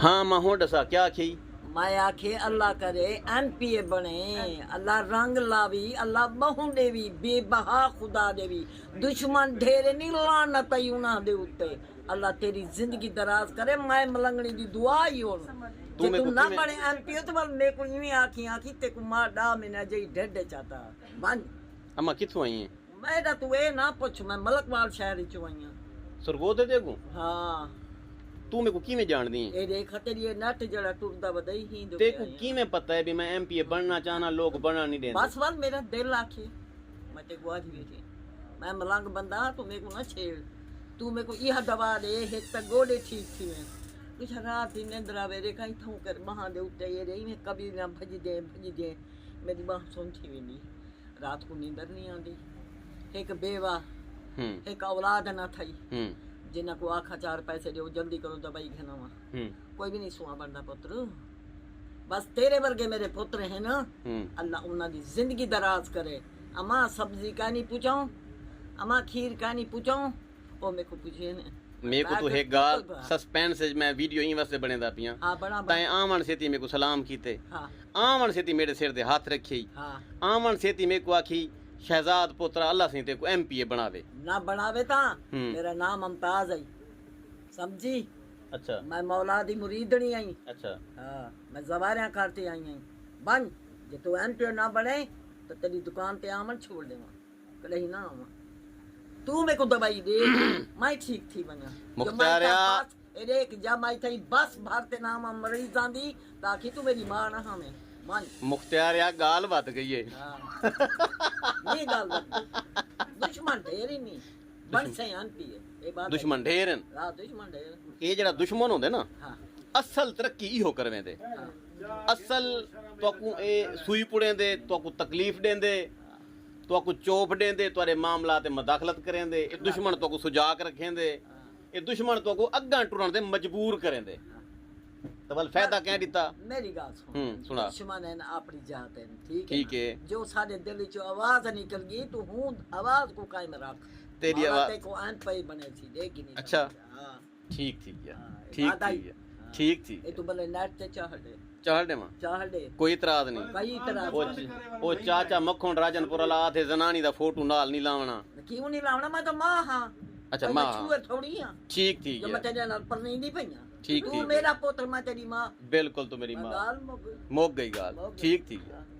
हाँ मां हो दसा क्या आखी मैं आखे अल्लाह करे MPA बने, अल्लाह रंग लावी, अल्लाह बहु देवी, बेबहा खुदा देवी, दुश्मन ढेरे नी लानत आई उन्हां दे उत्ते। अल्लाह तेरी जिंदगी दराज करे। मैं मलंगनी दी दुआ ही हो जे तू ना बने MPA तो मेरे को यूं आखी ते को मार डा मैंने जई ढेडे चाहता बन। अम्मा किथों आई है? मैं तू ए ना पूछ, मैं मलकवाल शहर चो आई हां। सरगोदे देखो हाँ तू मेरे को किवें जानदी है? ए देख तेरी ये नट जड़ा टुरदा बदई ही दो तेरे को किवें पता है भी मैं MPA बनना चाहना, लोग बनना नहीं देंगे? बस बस मेरा दिल आखे मैं ते को आज भी थी मैं मलंग बंदा, तू मेरे को ना छेड़। तू मेरे को यह दवा दे एक तक गोडे ठीक थी मैं कुछ रात ही निंद्रा वेरे कहीं थू कर बहा दे उठे ये रही मैं कभी ना भज दे मेरी बाह सुनती भी नहीं। रात को नींदर नहीं आती। एक बेवा एक औलाद ना थई जिन्हें को आखा 4 पैसे दो जल्दी करो दवाई घेनावा, कोई भी नहीं सुआ बनता पुत्र। बस तेरे वर्गे मेरे पुत्र है ना, अल्लाह उन्हें दी जिंदगी दराज करे। अम्मा सब्जी का नहीं पूछाऊं, अम्मा खीर का नहीं पूछाऊं, ओ मेरे को पूछे ने मेरे को तो है गाल सस्पेंस है। मैं वीडियो ही वास्ते बने दा पिया। हां बड़ा ताए आमन सेती मेरे को सलाम कीते। हां आमन सेती मेरे सिर दे हाथ रखी। हां आमन सेती मेरे को आखी शहजाद पुत्र अल्लाह से ते को MPA बनावे ना बनावे ता मेरा नाम मुमताज है समझी। अच्छा मैं मौला दी मुरीदनी आई। अच्छा हां मैं जवारियां करती आई हूं बन। जे तू MPA ना बने तो तेरी दुकान पे आमन छोड़ देवा कहीं ना आवा। तू मेरे को दवाई दे मैं ठीक थी बना मुख्तारिया ए देख जा मैं थई बस भरते नाम मरीज आंदी ताकि तू मेरी मां ना हमें मन मुख्तार या गाल बात गई है। नहीं गाल बात दुश्मन ढेर ही नहीं बन से MPA ए बात दुश्मन ढेरन। हां दुश्मन ढेर ए जेड़ा दुश्मन होंदे ना हां असल तरक्की इहो करवे दे। असल तो को ए सुई पुड़े दे तो को तकलीफ देंदे तो को चोप देंदे तोरे मामला ते मदाखलत करेंदे। ए दुश्मन तो को सुजा के रखेंदे। ए दुश्मन तो को अग्गा टुरन दे मजबूर करेंदे। तो बल फायदा क्या दिता? मेरी गाल सुन सुना दुश्मन है ना अपनी जात है ठीक है जो साडे दिल चो आवाज निकल गई तू हूं आवाज को कायम रख। तेरी आवाज को आन पे बने थी देखी नहीं। अच्छा हां ठीक ठीक ठीक ए तू भले नेट ते चढ़ दे मां चढ़ दे कोई इतराज नहीं कोई इतराज। ओ चाचा मक्खन राजनपुर वाला थे जनानी दा फोटो नाल नहीं लावना। क्यों नहीं लावना? मैं तो मां हां। अच्छा मां थोड़ी हां। ठीक ठीक है मैं तेरे नाल पर नहीं दी पईया। ठीक ठीक मेरा पुत्र मैं तेरी मां बिल्कुल तो मेरी मां। गाल मुक गई गाल ठीक ठीक।